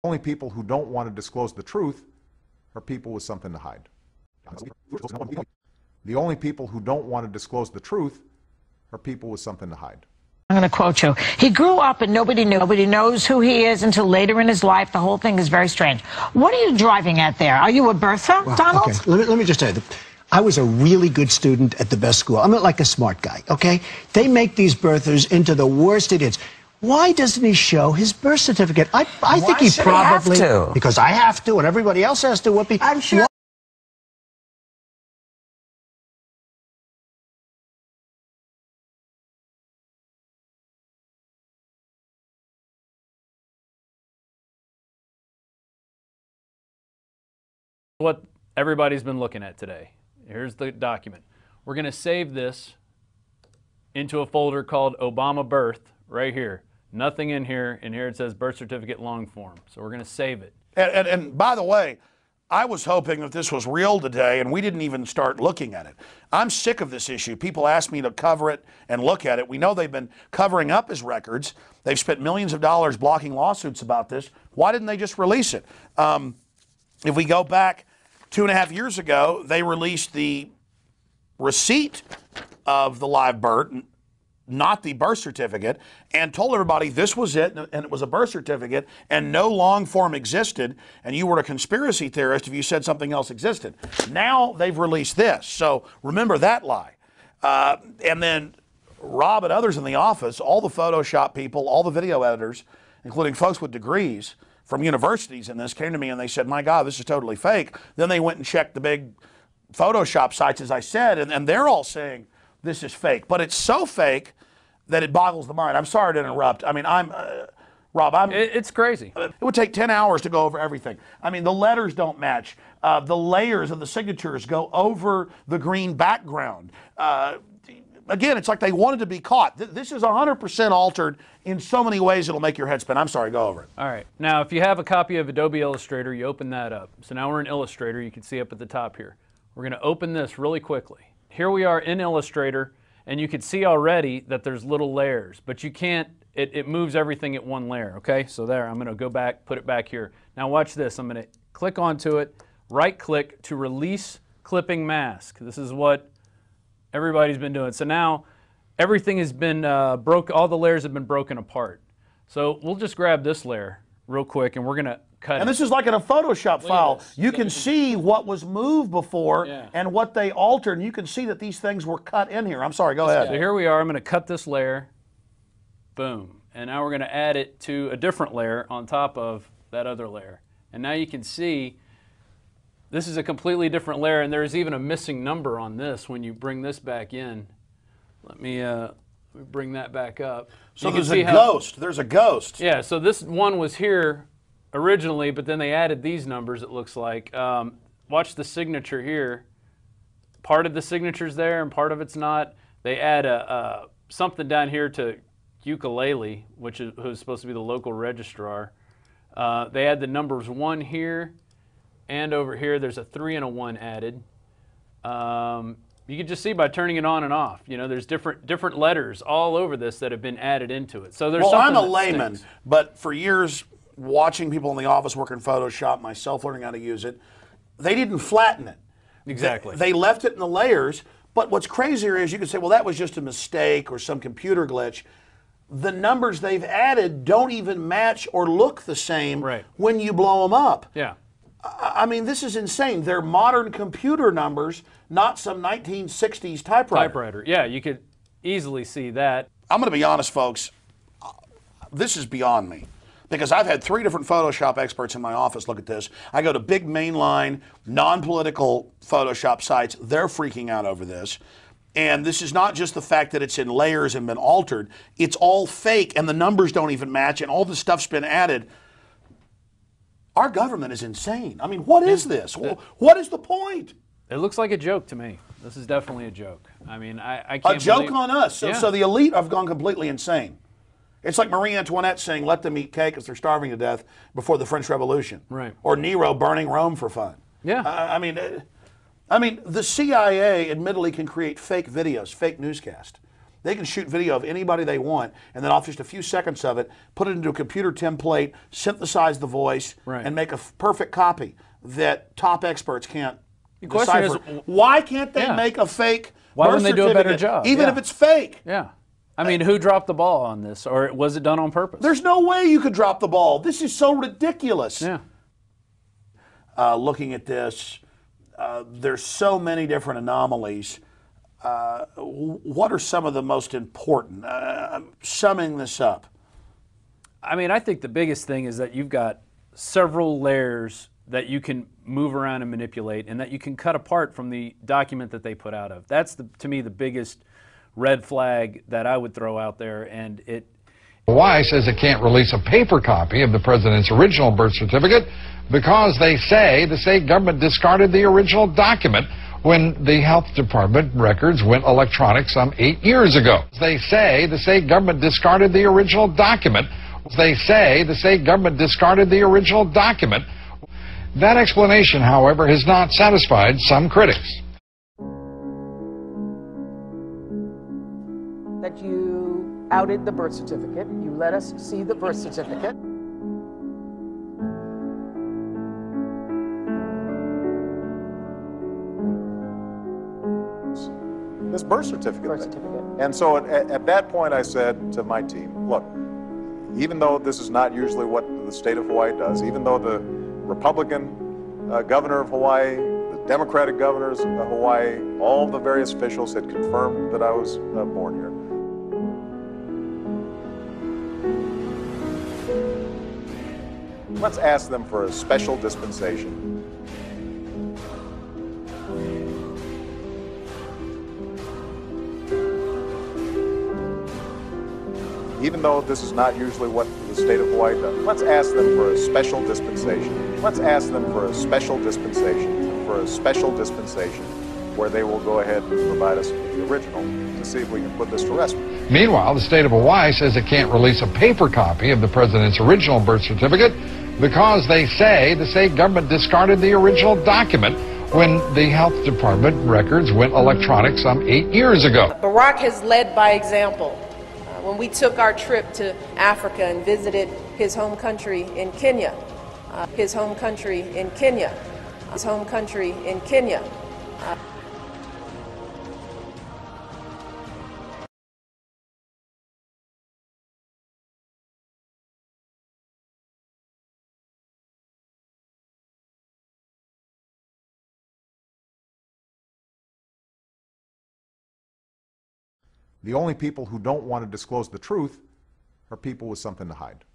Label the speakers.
Speaker 1: only people who don't want to disclose the truth are people with something to hide. The only people who don't want to disclose the truth are people with something to hide.
Speaker 2: I'm going to quote you. He grew up and nobody knew. Nobody knows who he is until later in his life. The whole thing is very strange. What are you driving at there? Are you a birther, well, Donald?
Speaker 3: Okay, let me just tell you. I was a really good student at the best school. I'm not like a smart guy, okay? They make these birthers into the worst idiots. Why doesn't he show his birth certificate? I think he probably...
Speaker 2: have to?
Speaker 3: Because I have to and everybody else has to, Whoopi.
Speaker 2: I'm sure...
Speaker 4: What everybody's been looking at today. Here's the document. We're going to save this into a folder called Obama Birth right here. Nothing in here, and here it says birth certificate long form. So we're going to save it.
Speaker 5: And by the way, I was hoping that this was real today, and we didn't even start looking at it. I'm sick of this issue. People ask me to cover it and look at it. We know they've been covering up his records. They've spent millions of dollars blocking lawsuits about this. Why didn't they just release it? If we go back 2.5 years ago, they released the receipt of the live birth, not the birth certificate, and told everybody this was it, and it was a birth certificate, and no long form existed, and you were a conspiracy theorist if you said something else existed. Now they've released this, so remember that lie. And then Rob and others in the office, all the Photoshop people, all the video editors, including folks with degrees from universities in this, came to me and they said, my God, this is totally fake. Then they went and checked the big Photoshop sites, as I said, and they're all saying this is fake. But it's so fake that it boggles the mind. I'm sorry to interrupt. I mean, Rob,
Speaker 4: it's crazy.
Speaker 5: It would take 10 hours to go over everything. I mean, the letters don't match. The layers of the signatures go over the green background. Again, it's like they wanted to be caught. This is 100% altered in so many ways it'll make your head spin. I'm sorry, go over it.
Speaker 4: All right. Now, if you have a copy of Adobe Illustrator, you open that up. So now we're in Illustrator. You can see up at the top here. We're going to open this really quickly. Here we are in Illustrator, and you can see already that there's little layers, but you can't, it moves everything at one layer, okay? So there, I'm going to go back, put it back here. Now watch this. I'm going to click onto it, right-click to release clipping mask. This is what everybody's been doing. So now everything has been all the layers have been broken apart. So we'll just grab this layer real quick and we're going to cut it.
Speaker 5: And this is like in a Photoshop file. You can see what was moved before and what they altered. And you can see that these things were cut in here. I'm sorry, go ahead.
Speaker 4: So here we are. I'm going to cut this layer. Boom. And now we're going to add it to a different layer on top of that other layer. And now you can see this is a completely different layer, and there's even a missing number on this when you bring this back in. Let me bring that back up.
Speaker 5: So there's a ghost. There's a ghost.
Speaker 4: Yeah, so this one was here originally, but then they added these numbers, it looks like. Watch the signature here. Part of the signature's there and part of it's not. They add something down here to Ukulele, who's supposed to be the local registrar. They add the numbers 1 here. And over here, there's a 3 and a 1 added. You can just see by turning it on and off. You know, there's different letters all over this that have been added into it. So there's
Speaker 5: well,
Speaker 4: something
Speaker 5: I'm a layman, but for years watching people in the office work in Photoshop, myself learning how to use it, they didn't flatten it.
Speaker 4: Exactly.
Speaker 5: They left it in the layers. But what's crazier is you could say, well, that was just a mistake or some computer glitch. The numbers they've added don't even match or look the same when you blow them up.
Speaker 4: Yeah.
Speaker 5: I mean, this is insane. They're modern computer numbers, not some 1960s typewriter.
Speaker 4: Yeah, you could easily see that.
Speaker 5: I'm going to be honest, folks. This is beyond me. Because I've had 3 different Photoshop experts in my office look at this. I go to big mainline, non-political Photoshop sites. They're freaking out over this. And this is not just the fact that it's in layers and been altered. It's all fake, and the numbers don't even match, and all the stuff's been added. Our government is insane. I mean, what is this? What is the point?
Speaker 4: It looks like a joke to me. This is definitely a joke. I mean, I can't
Speaker 5: A joke
Speaker 4: believe...
Speaker 5: on us. So the elite have gone completely insane. It's like Marie Antoinette saying, let them eat cake because they're starving to death before the French Revolution.
Speaker 4: Right.
Speaker 5: Or Nero burning Rome for fun.
Speaker 4: Yeah.
Speaker 5: I mean, the CIA admittedly can create fake videos, fake newscast. They can shoot video of anybody they want, and then off just a few seconds of it, put it into a computer template, synthesize the voice,
Speaker 4: Right.
Speaker 5: and make a perfect copy that top experts can't
Speaker 4: The question
Speaker 5: decipher.
Speaker 4: is,
Speaker 5: why can't they
Speaker 4: Yeah.
Speaker 5: make a fake
Speaker 4: Why
Speaker 5: birth
Speaker 4: wouldn't they do a better
Speaker 5: certificate,
Speaker 4: job?
Speaker 5: even
Speaker 4: Yeah.
Speaker 5: if it's fake?
Speaker 4: Yeah. I mean, who dropped the ball on this, or was it done on purpose?
Speaker 5: There's no way you could drop the ball. This is so ridiculous.
Speaker 4: Yeah.
Speaker 5: Looking at this, there's so many different anomalies. What are some of the most important? Summing this up.
Speaker 4: I mean, I think the biggest thing is that you've got several layers that you can move around and manipulate, and that you can cut apart from the document that they put out of. That's, to me, the biggest red flag that I would throw out there, and it.
Speaker 6: Hawaii says it can't release a paper copy of the president's original birth certificate because they say the state government discarded the original document when the health department records went electronic some 8 years ago. They say the state government discarded the original document. They say the state government discarded the original document. That explanation, however, has not satisfied some critics.
Speaker 7: That you outed the birth certificate. You let us see the birth certificate.
Speaker 1: This birth certificate.
Speaker 7: Birth
Speaker 1: thing.
Speaker 7: certificate.
Speaker 1: And so at that point I said to my team, look, even though this is not usually what the state of Hawaii does, even though the Republican governor of Hawaii, the Democratic governors of Hawaii, all the various officials had confirmed that I was born here. Let's ask them for a special dispensation. Even though this is not usually what the state of Hawaii does, let's ask them for a special dispensation. Let's ask them for a special dispensation, where they will go ahead and provide us with the original to see if we can put this to rest.
Speaker 6: Meanwhile, the state of Hawaii says it can't release a paper copy of the president's original birth certificate because they say the state government discarded the original document when the health department records went electronic some 8 years ago.
Speaker 8: Barack has led by example. When we took our trip to Africa and visited his home country in Kenya,
Speaker 1: The only people who don't want to disclose the truth are people with something to hide.